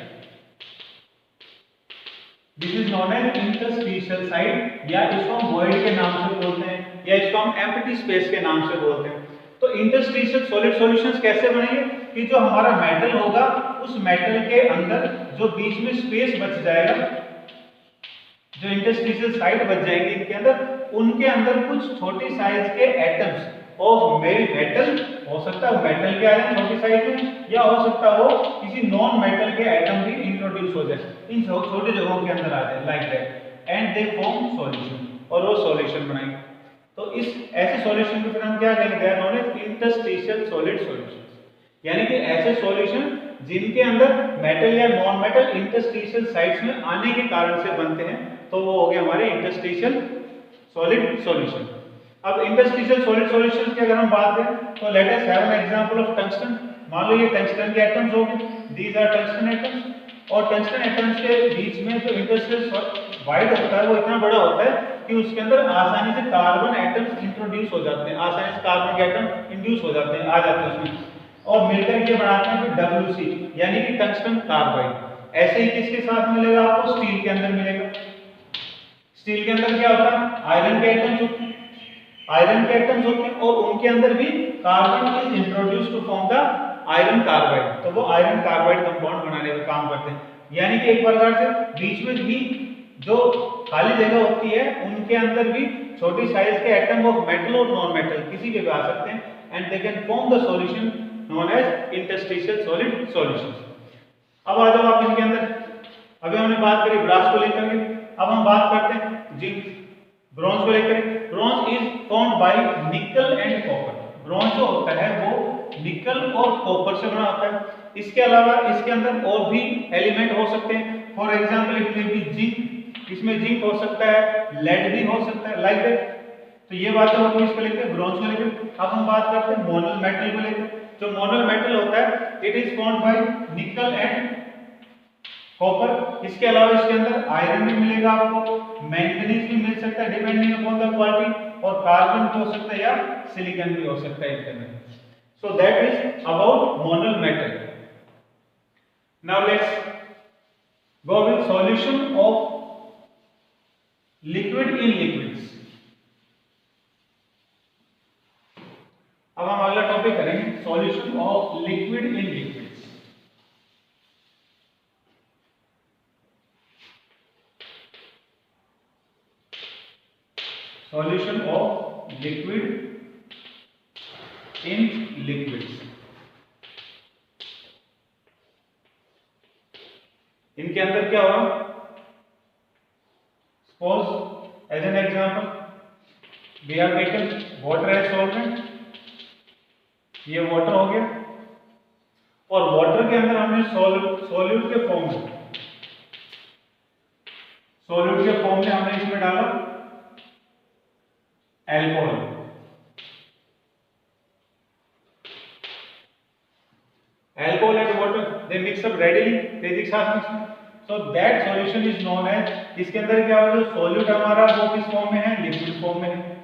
This is known as interstitial side, या इसको हम वॉइड के नाम से बोलते हैं, या इसको हम एम्प्टी स्पेस के नाम से बोलते हैं। तो इंटरस्टिशियल सॉलिड सॉल्यूशंस कैसे बनेंगे कि जो हमारा मेटल होगा उस मेटल के अंदर जो बीच में स्पेस बच जाएगा, जो इंटरस्टिशियल साइड बच जाएंगे इनके अंदर, उनके अंदर कुछ छोटी साइज के एटम्स ऑफ मेरी मेटल, हो सकता है मेटल के आयन छोटी साइज में, या हो सकता है वो किसी नॉन मेटल के एटम भी इंट्रोड्यूस हो जाए, इन छोटे जगहों के अंदर आ जाए, like that, and they form solution, और वो सॉल्यूशन बनाएंगे। तो इस ऐसे सॉल्यूशन को फिर हम क्या कहेंगे, known as interstitial solid solution, यानी कि ऐसे सॉल्यूशन जिनके अंदर मेटल या नॉन मेटल इंटरस्टिशियल साइट्स में आने के कारण से बनते हैं, तो वो हो गए हमारे इंटरस्टिशियल सॉलिड सॉल्यूशन। अब इंटरस्टिशियल सॉलिड सॉल्यूशन की अगर हम बात करें तो let us have an example of tungsten. मान लो ये टंगस्टन के एटम्स हो गए, दीज आर टंगस्टन एटम्स, और टंगस्टन एटम्स के बीच में जो इंटरस्टिशियल वाइड होता है वो इतना बड़ा होता है कि उसके अंदर आसानी से कार्बन एटम्स इंट्रोड्यूस हो जाते हैं, आसानी से कार्बन के एटम इंड्यूस हो जाते हैं, आ जाते हैं उसमें, और मिलकर ये बनाते हैं फिर WC यानी कि टंगस्टन कार्बाइड। ऐसे ही किसके साथ मिलेगा आपको, स्टील के अंदर मिलेगा। स्टील के अंदर क्या होता है, आयरन के एटम्स होते हैं, आयरन के एटम्स होते हैं, और उनके अंदर भी carbon is introduce to form the iron carbide, तो वो आयरन कार्बाइड कंपाउंड बनाने का काम करते हैं। यानी कि एक प्रकार से बीच में भी जो खाली जगह होती है उनके अंदर भी छोटी साइज के एटम ऑफ मेटल और नॉन मेटल किसी के भी आ सकते हैं, and they can form the solution known as interstitial solid solutions. अब आ जाओ आप इनके अंदर, अभी हमने बात करी ब्रास को लेकर के, अब हम बात करते हैं जिंक ब्रॉन्ज को लेकर। ब्रॉन्ज इज फाउंड बाय निकल एंड कॉपर। ब्रॉन्ज जो होता है वो निकल और कॉपर से बना होता है। इसके अलावा इसके अंदर और भी एलिमेंट हो सकते हैं, फॉर एग्जांपल इट में भी जिंक, इसमें जिंक हो सकता है, लेड भी हो सकता है, लाइक दैट। तो ये बात है हम इसको लेकर ब्रॉन्ज को लेकर। अब हम बात करते हैं मोनल मेटल को लेकर। जो मोनल मेटल होता है इट इज फाउंड बाय निकल एंड कॉपर। इसके अलावा इसके अंदर आयरन भी मिलेगा आपको, मैंगनीज भी मिल सकता है डिपेंडिंग अपॉन द क्वालिटी, और कार्बन भी हो सकता है या सिलिकॉन भी हो सकता है इसके अंदर। सो दैट इज अबाउट मोनल metal. Now let's go with solution of liquid in liquids. अब हम अगला टॉपिक करेंगे solution of liquid in liquids. Solution of liquid in liquids. इनके अंदर क्या होगा, suppose as an example we have taken water as solvent. ये वाटर हो गया, और वाटर के अंदर हमने सॉल्यूट के फॉर्म में, सॉल्यूट के फॉर्म में हमने इसमें डाला alcohol. Alcohol and water they mix up readily, तेजी के साथ mix. So that solution is known as, इसके अंदर क्या होगा, जो सॉल्यूट हमारा वो किस फॉर्म में है, लिक्विड फॉर्म में है,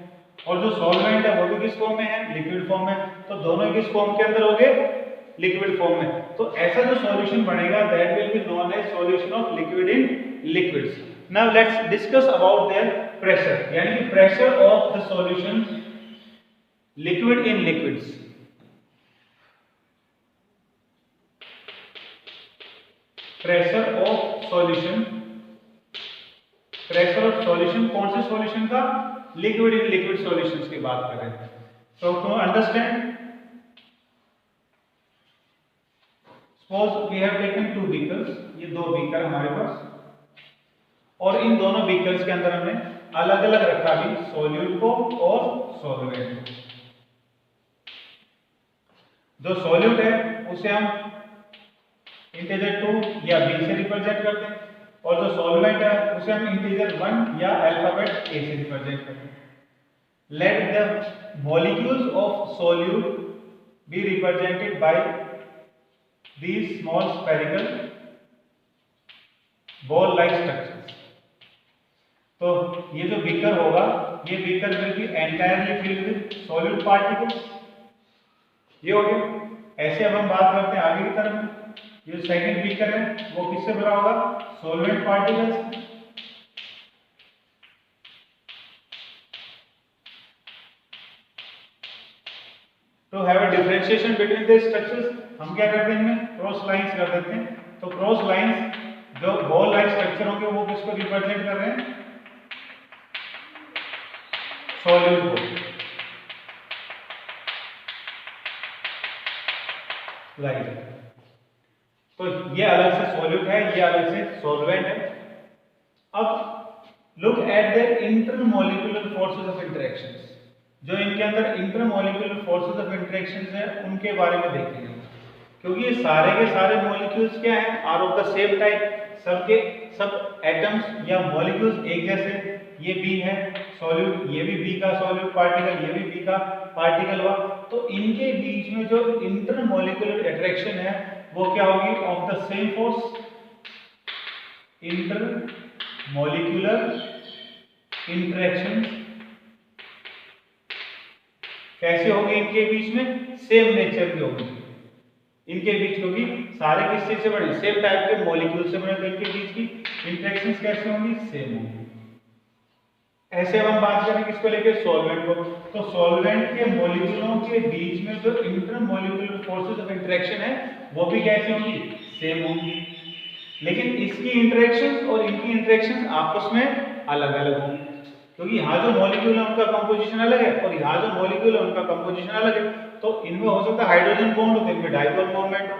और जो सॉल्वेंट है वो भी किस फॉर्म में है, लिक्विड फॉर्म में। तो दोनों किस फॉर्म के अंदर हो गए, लिक्विड फॉर्म में। तो ऐसा जो सॉल्यूशन बनेगा that will be known as solution of liquid in liquids. Now let's discuss about their pressure, यानी कि pressure of the solution liquid in liquids. Pressure of solution, pressure of solution कौन से सॉल्यूशन का, लिक्विड इन लिक्विड सॉल्यूशंस की बात कर रहे हैं। So to understand, suppose we have taken 2 beakers, ये 2 बीकर हमारे पास, और इन दोनों बीकर्स के अंदर हमने अलग अलग रखा भी सॉल्यूट को और सॉल्वेंट को। जो सॉल्यूट है उसे हम इंटीजर 2 या b से रिप्रेजेंट करते हैं, और जो सॉल्वेंट है उसे हम इंटीजर 1 या अल्फाबेट a से रिप्रेजेंट करते हैं। Let the molecules of solute B represented bye these small spherical ball like structures। तो ये जो बीकर होगा, ये beaker will be entirely filled with solute particles. ये हो गया। ऐसे अब हम बात करते हैं आगे की तरफ में, ये सेकंड बीकर है वो किससे भरा होगा, सॉल्वेंट पार्टिकल्स। तो have a differentiation between the structures, हम क्या करते हैं इनमें क्रॉस लाइंस कर देते हैं। तो क्रॉस लाइंस जो बॉल लाइक स्ट्रक्चर होंगे वो किसको रिप्रेजेंट कर रहे हैं, सॉल्यूट को। लाइक। तो ये अलग से सॉल्यूट है, ये अलग से सॉल्वेंट है। अब look at the intermolecular forces of interactions. जो इनके अंदर इंटरमोलिक्यूलर फोर्सेस ऑफ इंटरेक्शंस है उनके बारे में देखेंगे, क्योंकि ये सारे के सारे मॉलिक्यूल्स क्या हैं, are of the same type. सबके सब एटम्स या मॉलिक्यूल्स एक जैसे। ये बी है सॉल्यूट, ये भी बी का सॉल्यूट पार्टिकल, ये भी बी का पार्टिकल हुआ। तो इनके बीच में जो इंटरमोलिक्यूलर अट्रैक्शन है वो क्या होगी, of the same force. Intermolecular interaction कैसे होगी इनके बीच में, सेम नेचर की होगी इनके बीच, क्योंकि सारे किस चीज से बने, सेम टाइप के मॉलिक्यूल से बने। तो इनके बीच की इंटरेक्शंस कैसे होंगी, सेम होंगी। ऐसे हम बात करें किसको लेके, सॉल्वेंट को। तो सॉल्वेंट के मॉलिक्यूलों के बीच में जो इंटरमोलिक्यूलर फोर्सेस ऑफ इंटरेक्शन है वो भी कैसे होंगी, सेम होंगी। लेकिन इसकी इंटरेक्शंस और इनकी इंटरेक्शंस आपस में अलग अलग होंगी, क्योंकि यहाँ जो मॉलिक्यूल है उनका कंपोजिशन अलग है और यहाँ जो मॉलिक्यूल है उनका कंपोजिशन अलग है। तो इनमें हो सकता है हाइड्रोजन बॉन्ड हो तो इनमें डाइपोल मोमेंट हो,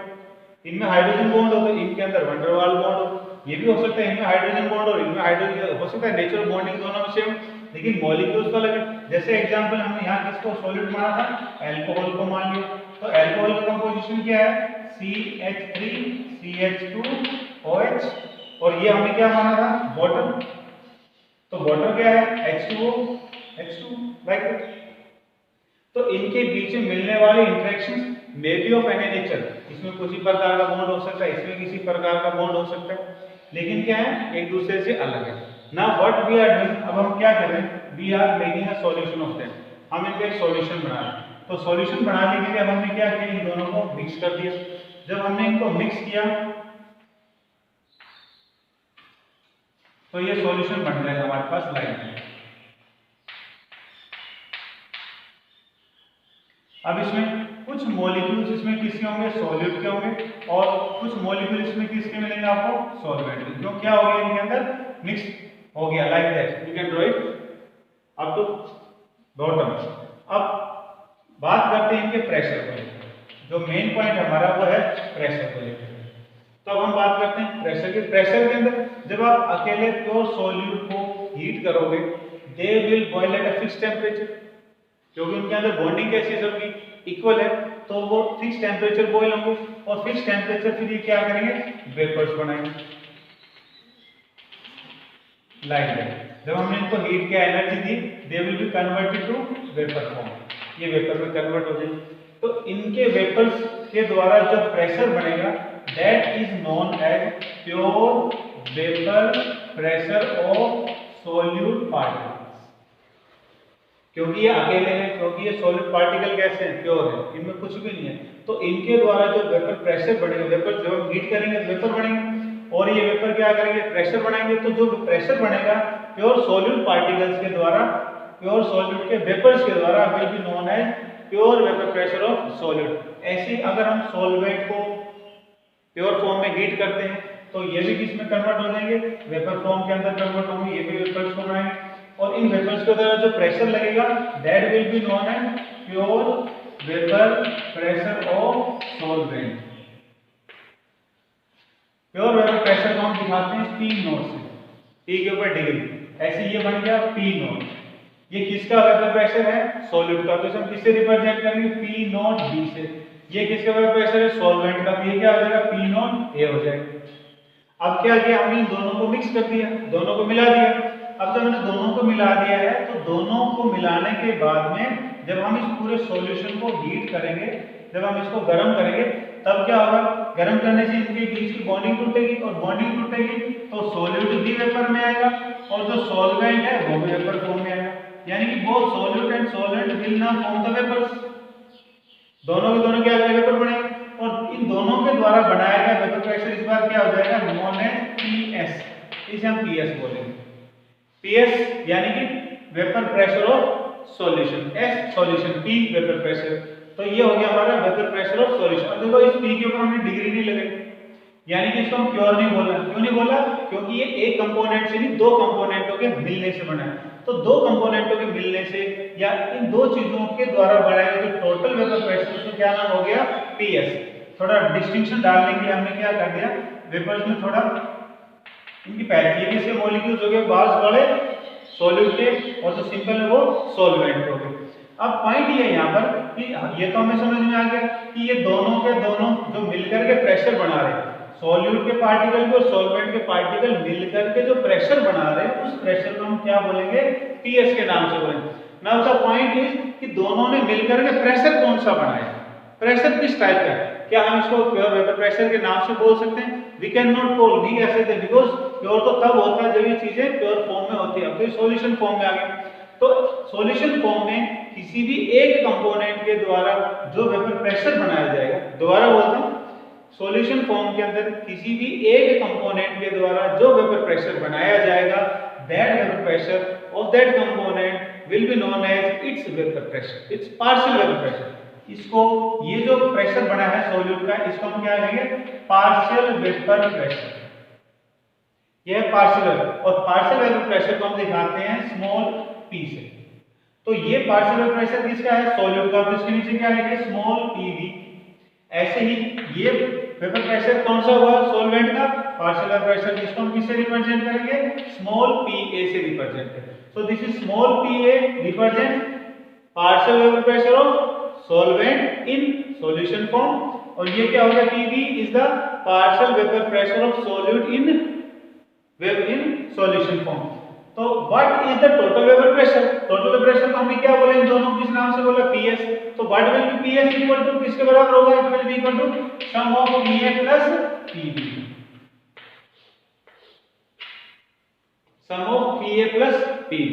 इनमें हाइड्रोजन बॉन्ड हो तो इनके अंदर वैन डर वाल्स बॉन्ड हो। ये भी हो सकता है इनमें हाइड्रोजन बॉन्ड और इनमें हाइड्रोजन हो सकता है, नेचुरल बॉन्डिंग दोनों में सेम, लेकिन मॉलिक्यूल्स तो अलग है। जैसे एग्जांपल हमने यहाँ किसको सॉलिड माना था, अल्कोहल को मान लिया। तो अल्कोहल का कंपोजिशन क्या है, CH3 CH2OH, और ये हमने क्या माना था, वाटर। तो वाटर क्या है, H2O H2 लाइक। तो इनके बीच में मिलने वाले interactions may be of any nature, इसमें किसी प्रकार का बॉन्ड हो सकता है, इसमें किसी प्रकार का बॉन्ड हो सकता है, लेकिन क्या है, एक दूसरे से अलग है। Now what we are doing, अब हम क्या कर रहे हैं, we are making a solution of that. हम इनका एक सॉल्यूशन बना रहे हैं। तो सॉल्यूशन बनाने के लिए अब हमने क्या किया, इन दोनों को मिक्स कर दिया। जब हमने इनको मिक्स किया तो ये सॉल्यूशन बन जाएगा हमारे पास लाइन में। अब इसमें कुछ मॉलिक्यूल्स इसमें किसके होंगे, सॉल्यूट के होंगे, और कुछ मॉलिक्यूल इसमें किसके मिलेंगे आपको, सॉल्वेंट के। क्यों, क्या हो गया इनके अंदर, मिक्स हो गया, like that you can draw it up to bottom. अब बात करते हैं इनके प्रेशर को लेकर। जो मेन पॉइंट हमारा वो है प्रेशर को लेकर। तो अब हम बात करते हैं प्रेशर की। प्रेशर के अंदर जब आप अकेले प्योर सॉल्यूट को हीट करोगे, they will boil at a fix temperature, क्योंकि उनके अंदर बॉन्डिंग कैसी है, सबकी इक्वल है, तो वो फिक्स टेम्परेचर बॉयल होंगे, और फिक्स टेम्परेचर फिर ये क्या करेंगे, वेपर्स बनाएंगे लाइक दैट। जब हमने इनको हीट की एनर्जी दी, they will be converted to vapour form, ये वेपर में कन्वर्ट हो जाएंगे। तो इनके वेपर्स के द्वारा जो प्रेशर बनेगा, that is known as pure vapour pressure of solute particles. क्योंकि ये अकेले हैं, क्योंकि ये सॉलिड पार्टिकल कैसे हैं, प्योर है, इनमें कुछ भी नहीं है। तो इनके द्वारा जो वेपर प्रेशर बढ़ेगा, वेपर जब हम हीट करेंगे तो वेपर बढ़ेंगे, और ये वेपर क्या करेंगे, प्रेशर बढ़ाएंगे। तो जो प्रेशर बढ़ेगा प्योर सॉलिड पार्टिकल्स के द्वारा, प्योर सॉलिड के वेपर्स के द्वारा, will be known as pure vapour pressure of solid. ऐसे अगर हम सॉल्वेंट को प्योर फॉर्म में हीट करते हैं तो ये भी किस में कन्वर्ट हो जाएंगे, वेपर फॉर्म के अंदर कन्वर्ट होंगे, ये भी वेपर्स को बनाएंगे, और इन वेपर्स के द्वारा जो प्रेशर लगेगा, that will be known as pure vapour pressure of solvent. Pure vapour pressure को हम दिखाते हैं P नॉट से, P के ऊपर डिग्री, ऐसे ये बन गया P नॉट। ये किसका वेपर प्रेशर है, सॉलिड का, तो हम किससे रिप्रेजेंट करेंगे, P नॉट B से। ये किसका वेपर प्रेशर है, सॉल्वेंट का, तो ये क्या हो जाएगा, P नॉट A हो जाएगा। अब क्या किया हमने, इन दोनों को मिक्स कर दिया, दोनों को मिला दिया। अब जब हमने दोनों को मिला दिया है, तो दोनों को मिलाने के बाद में जब हम इस पूरे सॉल्यूशन को हीट करेंगे, जब हम इसको गर्म करेंगे, तब क्या होगा, गर्म करने से इनके बीच की बॉन्डिंग टूटेगी, और बॉन्डिंग टूटेगी तो सॉल्यूट भी वेपर में आएगा, और जो सॉल्वेंट है वो भी वेपर फॉर्म में आएगा। यानी कि both solute and solvent will now form the vapours. दोनों के दोनों क्या वेपर बनेंगे, और इन दोनों के द्वारा बनाया गया वेपर प्रेशर इस बार क्या हो जाएगा, नोन एज PS। इसे हम PS बोलेंगे। PS यानी कि vapour pressure of solution, S solution, P vapour pressure. तो ये हो गया हमारा वेपर प्रेशर ऑफ सॉल्यूशन। अब देखो इस P के ऊपर हमने डिग्री नहीं लगाई, यानी कि इसको हम प्योर नहीं बोला। क्यों नहीं बोला, क्योंकि ये एक कंपोनेंट से नहीं, दो कंपोनेंटों के मिलने से बना है। तो दो कंपोनेंटों के मिलने से या इन दो चीजों के द्वारा बनाए गए जो टोटल वेपर प्रेशर, उसका क्या नाम हो गया, PS। थोड़ा डिस्टिंक्शन डालने के लिए हमने क्या कर दिया, वेपर्स में थोड़ा इनकी पहचान, ये किसके मॉलिक्यूल्स हो गए, बाल्स बड़े सॉल्यूट के, और जो सिंपल है वो सॉल्वेंट हो गए। अब पॉइंट ये है यहाँ पर कि ये तो हमें समझ में आ गया कि ये दोनों के दोनों जो मिलकर के प्रेशर बना रहे हैं, सॉल्यूट के पार्टिकल को सॉल्वेंट के पार्टिकल मिलकर के जो प्रेशर बना रहे हैं, उस प्रेशर को हम क्या बोलेंगे, पीएस के नाम से बोलेंगे। नाउ द पॉइंट इज कि दोनों ने मिलकर के प्रेशर कौन सा बनाया, प्रेशर किस टाइप का है, क्या हम इसको प्योर वेपर प्रेशर के नाम से बोल सकते हैं? वी कैन नॉट कॉल, नहीं कह सकते, बिकॉज प्योर तो तब होता है जब ये चीजें प्योर फॉर्म में होती है। अब तो सॉल्यूशन फॉर्म में आ गई, तो सॉल्यूशन फॉर्म में किसी भी एक कंपोनेंट के द्वारा जो वेपर प्रेशर बनाया जाएगा, दोबारा बोलता हूं, सॉल्यूशन फॉर्म के अंदर किसी भी एक कंपोनेंट के द्वारा जो वेपर प्रेशर बनाया जाएगा, that vapour pressure of that component will be known as its vapour pressure, its partial vapour pressure. इसको, ये जो प्रेशर बना है सॉल्यूट का, इसको हम क्या कहेंगे, पार्शियल वेपर प्रेशर। यह है पार्शियल, और पार्शियल वेपर प्रेशर को हम दिखाते हैं स्मॉल p से। तो ये पार्शियल वेपर प्रेशर किसका है, सॉल्यूट का, तो इसके नीचे क्या लिखेंगे, स्मॉल pv। ऐसे ही ये वेपर प्रेशर कौन सा हुआ, सॉल्वेंट का पार्शियल वेपर प्रेशर, जिसको हम किससे रिप्रेजेंट करेंगे, स्मॉल pa से रिप्रेजेंट करेंगे। So this is small pa represent partial vapour pressure of solvent in solution form, और ये क्या हो गया, Pv is the partial vapor pressure of solute in solution form। तो what is the total vapor pressure, total vapor pressure को हमने क्या बोला, इन दोनों किस नाम से बोला, Ps। तो what will be Ps equal to किसके बराबर होगा, it will be equal to sum of Pa plus Pv, sum of Pa plus Pv,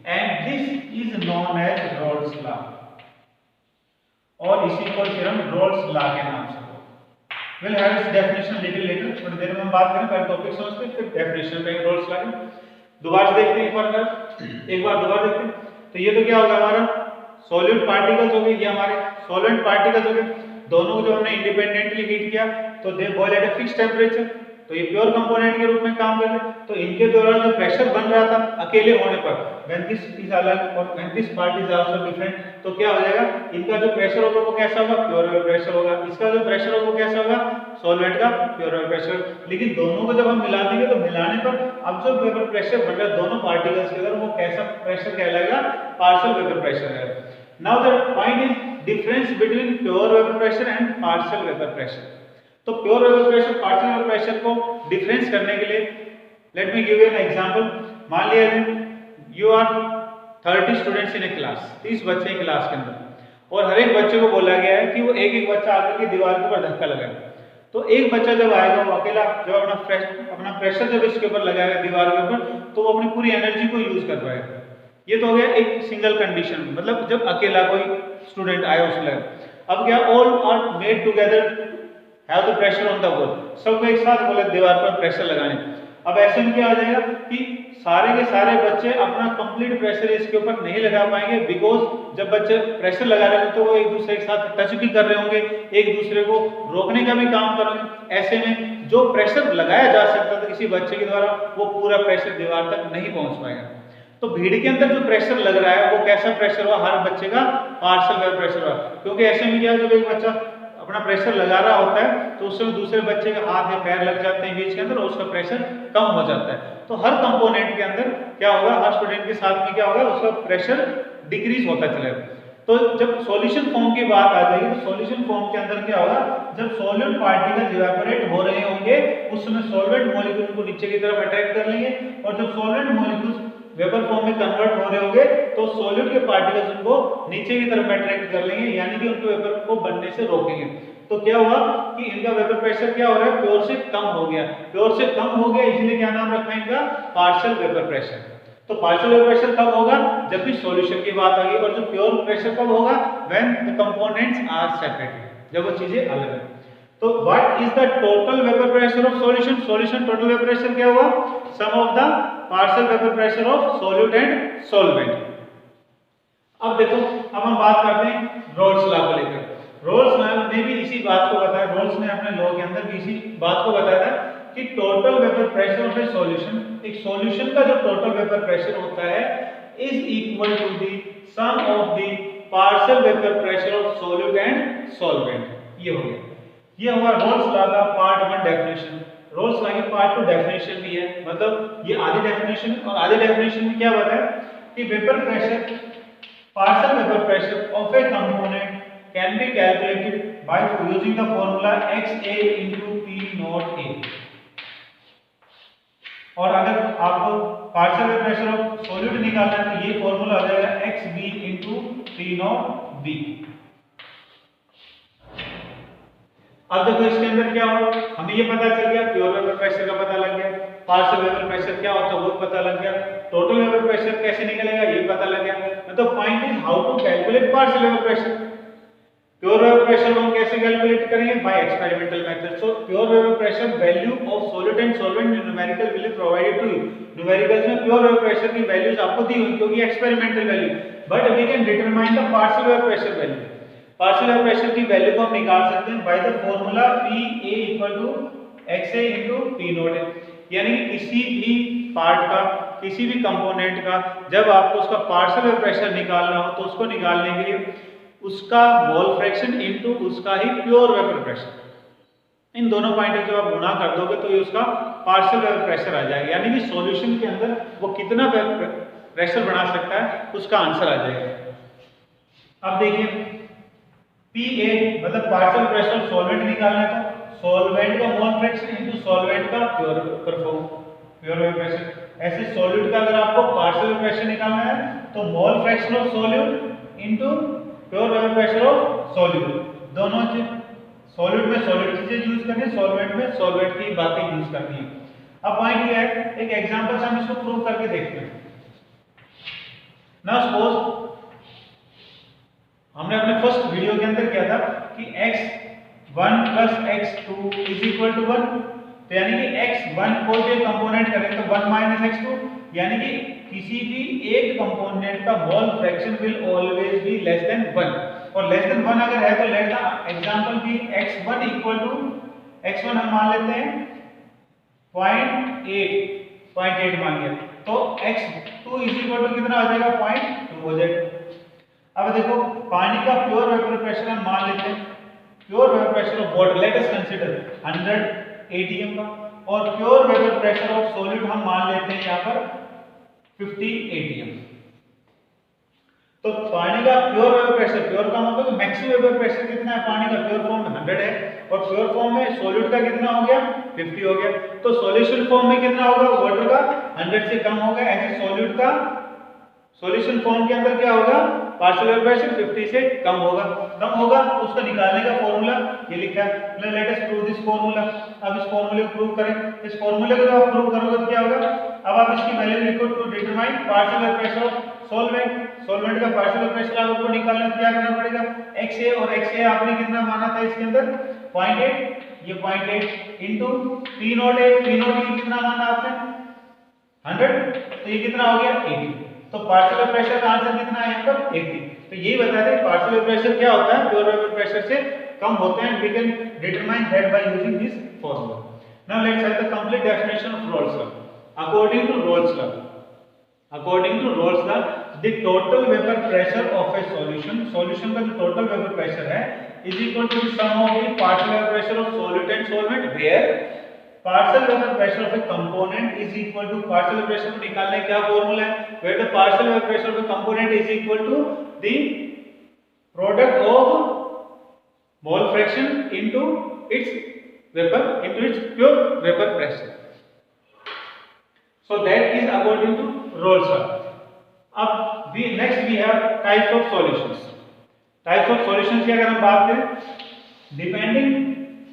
and this is known as Rolle's law, और इसी को फिर हम रोल्स लॉ के नाम से बोलते हैं। Will have it's definition little letter, थोड़ी देर में हम बात करें, पहले टॉपिक समझते हैं फिर डेफिनेशन पे रोल्स लॉ के। दोबारा से देखते हैं, एक बार दोबारा देखते हैं। तो ये तो क्या होगा, हमारा सॉल्यूट पार्टिकल्स हो गए, ये हमारे सॉल्वेंट पार्टिकल्स हो गए, दोनों को जो हमने इंडिपेंडेंटली हीट किया तो they boil at a fixed temperature, तो ये प्योर कंपोनेंट के रूप में काम कर रहे हैं। तो इनके द्वारा जो प्रेशर बन रहा था अकेले होने पर, व्हेन दिस इज अलग और when this part is also different, तो क्या हो जाएगा, इनका जो प्रेशर होगा वो कैसा होगा, प्योर वेपर प्रेशर होगा, इसका जो प्रेशर होगा वो कैसा होगा, सॉल्वेंट का प्योर वेपर प्रेशर। लेकिन दोनों को जब हम मिला देंगे तो मिलाने पर अब जो वेपर प्रेशर बन रहा है दोनों पार्टिकल्स के अंदर, वो कैसा प्रेशर कहलाएगा, पार्शियल वेपर प्रेशर है। Now the point is difference between pure vapour pressure and partial vapour pressure. तो pure vapour pressure, partial vapour pressure को डिफरेंस करने के लिए let me give you an example. मान लिया you are 30 students in a class, 30 बच्चे हैं क्लास के अंदर, और हर एक बच्चे को बोला गया है कि वो एक एक बच्चा आकर के दीवार के ऊपर धक्का लगाए। तो एक बच्चा जब आएगा वो अकेला जब अपना प्रेशर जब इसके ऊपर लगाएगा दीवार के ऊपर, तो वो अपनी पूरी एनर्जी को यूज कर पाएगा। ये तो हो गया एक सिंगल कंडीशन, मतलब जब अकेला कोई स्टूडेंट आए उस लेवल। अब क्या, all are made together have the pressure on the wall, सबको एक साथ बोले दीवार पर प्रेशर लगाने। अब ऐसे में क्या हो जाएगा कि सारे के सारे बच्चे अपना कंप्लीट प्रेशर इसके ऊपर नहीं लगा पाएंगे, बिकॉज जब बच्चे प्रेशर लगा रहे हैं तो वो एक दूसरे के साथ टच भी कर रहे होंगे, एक दूसरे को रोकने का भी काम कर रहे हैं। ऐसे में जो प्रेशर लगाया जा सकता था किसी बच्चे के द्वारा, वो पूरा प्रेशर दीवार तक नहीं पहुंच पाएगा। तो भीड़ के अंदर जो प्रेशर लग रहा है वो कैसा प्रेशर हुआ, हर बच्चे का पार्शियल वेपर प्रेशर हुआ। क्योंकि ऐसे में क्या, जब एक बच्चा अपना प्रेशर लगा रहा होता है तो उसमें दूसरे बच्चे के हाथ या पैर लग जाते हैं बीच के अंदर और उसका प्रेशर कम हो जाता है। तो हर कंपोनेंट के अंदर क्या होगा, हर स्टूडेंट के साथ में क्या होगा, उसका प्रेशर डिक्रीज होता चलेगा। तो जब सॉल्यूशन फॉर्म की बात आ जाएगी तो सॉल्यूशन फॉर्म के अंदर क्या होगा, जब सॉल्यूट पार्टिकल इवेपोरेट हो रहे होंगे उस समय सॉल्वेंट मॉलिक्यूल को नीचे की तरफ अट्रैक्ट कर लेंगे, और जब सॉल्वेंट मॉलिक्यूल्स वेपर फॉर्म में कन्वर्ट हो रहे होंगे तो सॉल्यूट के पार्टिकल्स उनको नीचे की तरफ अट्रैक्ट कर लेंगे, यानी कि उनको वेपर को बनने से रोकेंगे। तो क्या हुआ कि इनका वेपर प्रेशर क्या हो रहा है, प्योर से कम हो गया। प्योर से कम हो गया इसलिए क्या नाम रखा इनका, पार्शियल वेपर प्रेशर। तो पार्शियल वेपर प्रेशर कब होगा, जब भी सॉल्यूशन की बात आ गई, और जो प्योर प्रेशर कब होगा, when the components are separated, जब वो चीजें अलग है। तो what is the total vapour pressure of solution, solution total vapour pressure क्या हुआ, sum of the partial vapour pressure of solute and solvent. अब देखो, अब हम बात करते हैं रोल्स लॉ को लेकर। रोल्स ने भी इसी बात को बताया, रोल्स ने अपने लॉ के अंदर भी इसी बात को बताया था कि total vapour pressure of a solution, एक सॉल्यूशन का जो टोटल वेपर प्रेशर होता है is equal to the sum of the partial vapour pressure of solute and solvent. ये हो गया, ये हुआ रोल्स लॉ का पार्ट 1 डेफिनेशन। रोल्स लॉ की पार्ट 2 डेफिनेशन भी है, मतलब ये आधी डेफिनेशन और आधी डेफिनेशन में क्या बताया कि vapour pressure, partial vapour pressure of a component can be calculated by using the formula XA into P naught A। और अगर आपको partial vapour pressure of solid निकालना है तो ये फॉर्मूला आ जाएगा XB into P naught B। अब देखो इसके अंदर क्या हो, हमें ये पता चल गया, प्योर वेपर प्रेशर का पता लग गया, पार्शियल वेपर प्रेशर क्या होता है वो पता लग गया, टोटल वेपर प्रेशर कैसे निकलेगा ये पता लग गया। मतलब point is how to calculate partial vapour pressure. Pure vapour pressure हम कैसे कैलकुलेट करेंगे? By experimental method. So pure vapour pressure value of solid and solvent numerical will be provided to you. Numericals में प्योर वेपर प्रेशर की वैल्यूज आपको दी हुई क्योंकि experimental value, but we can determine the partial vapour pressure value. Partial vapour pressure की वैल्यू को हम निकाल सकते हैं by the formula PA equal to XA into P naught A। यानी कि किसी भी पार्ट का, किसी भी कंपोनेंट का जब आपको उसका पार्शियल वेपर प्रेशर निकालना हो तो उसको निकालने के लिए उसका मोल फ्रैक्शन इनटू उसका ही प्योर वेपर प्रेशर, इन दोनों पॉइंट जब आप गुणा कर दोगे तो ये उसका पार्शियल वेपर प्रेशर आ जाएगा। यानी कि सॉल्यूशन के अंदर वो कितना प्रेशर बना सकता है उसका आंसर आ जाएगा। अब देखिए PA मतलब पार्शियल प्रेशर सॉल्वेंट निकालना है तो सॉल्वेंट का मोल फ्रैक्शन इनटू सॉल्वेंट का प्योर वेपर प्रेशर। ऐसे सॉल्यूट का अगर आपको पार्शियल प्रेशर निकालना है तो mole fraction of solute into pure vapour pressure of solute. दोनों चीज, सॉल्यूट में सॉलिड चीजें यूज करनी है, सॉल्वेंट में सॉल्वेंट की बातें यूज करनी है। अब पॉइंट ये है, एक एग्जांपल से हम इसको प्रूव करके देखते हैं। नाउ सपोज हमने अपने फर्स्ट वीडियो के अंदर किया था कि x1 plus x2 is equal to 1, तो यानी कि x1 कोई भी कंपोनेंट करें तो 1 minus x2, यानी कि किसी भी एक कंपोनेंट का mole fraction will always be less than 1, और लेस देन 1 अगर है तो let the example be x1 equal to x1 हम मान लेते हैं 0.8 मान लिया, तो x2 इज इक्वल टू कितना आ जाएगा 0.2 हो जाएगा। अब देखो पानी का प्योर वेपर प्रेशर हम मान लेते हैं, pure vapour pressure of water let us consider 100 atm का, और pure vapour pressure of solid हम मान लेते हैं यहाँ पर 50 atm। तो पानी का प्योर वेपर प्रेशर, प्योर का मतलब मैक्सिमम वेपर प्रेशर कितना है पानी का, प्योर फॉर्म में 100 है, और प्योर फॉर्म में सॉलिड का कितना हो गया 50 हो गया, तो सॉल्यूशन फॉर्म में कितना होगा वाटर का 100 से कम होगा। ऐसे सॉलिड का सॉल्यूशन फॉर्म के अंदर क्या होगा पार्शियल वेपर प्रेशर 50 से कम होगा, उसका निकालने का फॉर्मूला ये लिखा है। Let us prove this formula. अब इस फॉर्मूले को प्रूव करें, इस फॉर्मूले को जब आप प्रूव करोगे तो क्या होगा, अब आप इसकी वैल्यू लिखो to determine partial vapour pressure of solvent. Solvent का पार्शियल वेपर प्रेशर आपको निकालना क्या करना पड़ेगा, XA, और XA आपने कितना माना था इसके अंदर 0.8, ये 0.8 into P naught A, P naught A कितना माना आपने 100, तो ये कितना हो गया 80, तो पार्शियल प्रेशर का आंसर कितना है यहाँ पर 80। तो यही बताते हैं पार्शियल प्रेशर क्या होता है, प्योर वेपर प्रेशर से कम होता है, we can determine that by using this formula. Now let's have the complete definition of Raoult's law. According to Raoult's law, the total vapour pressure of a solution का जो टोटल वेपर प्रेशर है is equal to the sum of the partial vapour pressure of solid and solvent, where partial vapour pressure of a component is equal to, partial vapour pressure को निकालने का क्या फॉर्मूला है, where the partial vapour pressure of a component is equal to the product of mole fraction into its vapour into its pure vapour pressure. So that is according to Raoult's law. अब next we have types of solutions. Types of solutions की अगर हम बात करें, depending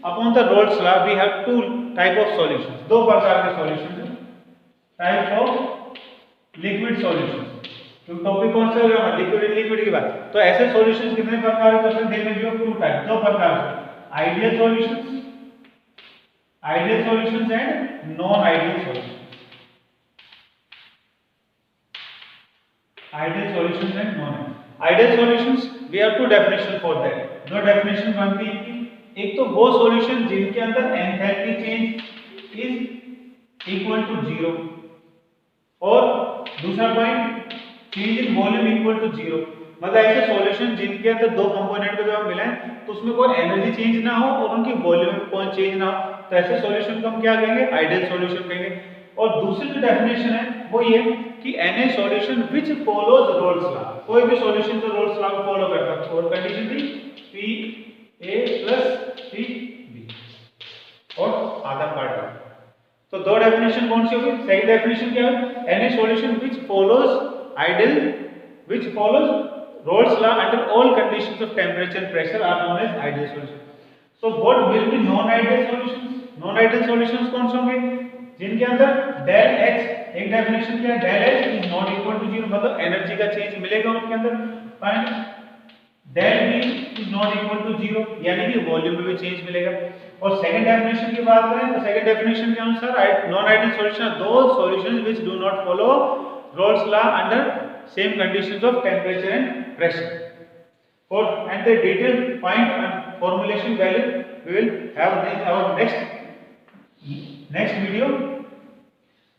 upon the Rolle's law we have two type of solutions, दो प्रकार के सॉल्यूशंस हैं, टाइप्स ऑफ लिक्विड सॉल्यूशंस। तो टॉपिक कौन सा होगा, लिक्विड एंड लिक्विड की बात। तो ऐसे सॉल्यूशंस कितने प्रकार के होते हैं, there will be two type, दो प्रकार से, ideal solutions and non ideal solutions. Ideal solutions and non ideal solutions, we have two definition for that. दो डेफिनेशन बनती है, एक तो वो सॉल्यूशन जिनके अंदर enthalpy change is equal to 0, और दूसरा point change in volume equal to 0। मतलब ऐसे सॉल्यूशन जिनके अंदर दो कंपोनेंट को जब हम मिलाएं तो उसमें कोई एनर्जी चेंज ना हो और उनकी वॉल्यूम में कोई चेंज ना हो, तो ऐसे सॉल्यूशन को हम क्या कहेंगे, आइडियल सॉल्यूशन कहेंगे। और दूसरी जो डेफिनेशन है वो ये कि an a solution which follows Raoult's law, कोई भी सॉल्यूशन जो रोल्स लॉ को फॉलो करता है। और कंडीशन थी P A plus P B और आधा पार्ट बी। तो दो डेफिनेशन कौन सी होगी, सेकंड डेफिनेशन क्या है, an a solution which follows ideal which follows Rolle's law under all conditions of temperature and pressure are known as ideal solution. So what will be non-ideal solutions? Non-ideal solutions कौन से होंगे, जिनके अंदर del H, एक डेफिनेशन क्या है, del H is not equal to 0, मतलब एनर्जी का चेंज मिलेगा उनके अंदर, and del B is not equal to 0, यानी कि वॉल्यूम में भी चेंज मिलेगा। और सेकंड डेफिनेशन की बात करें तो सेकंड डेफिनेशन के अनुसार non ideal solution are those solutions which do not follow Rolle's law under same conditions of temperature and pressure. For and the detailed point and formulation value we will have in our next video.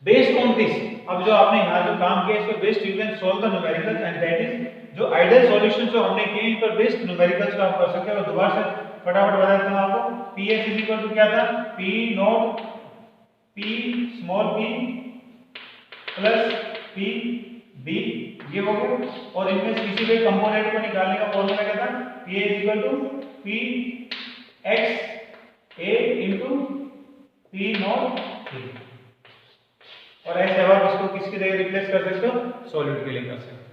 Based on this, अब जो आपने यहाँ जो काम किया इस पर based you can solve the numericals and that is जो आइडियल सॉल्यूशन जो हमने किए इन पर बेस्ड न्यूमेरिकल्स का आप कर सकते हो। दोबारा से फटाफट बता देता हूँ आपको, P S is equal to क्या था, P not P small P plus P B, ये हो गया। और इनमें से किसी भी कंपोनेंट को निकालने का फॉर्मूला क्या था, P is equal to P X A into P not P. और ऐसे आप इसको किसकी जगह रिप्लेस कर सकते हो, सॉलिड के लिए कर सकते हो।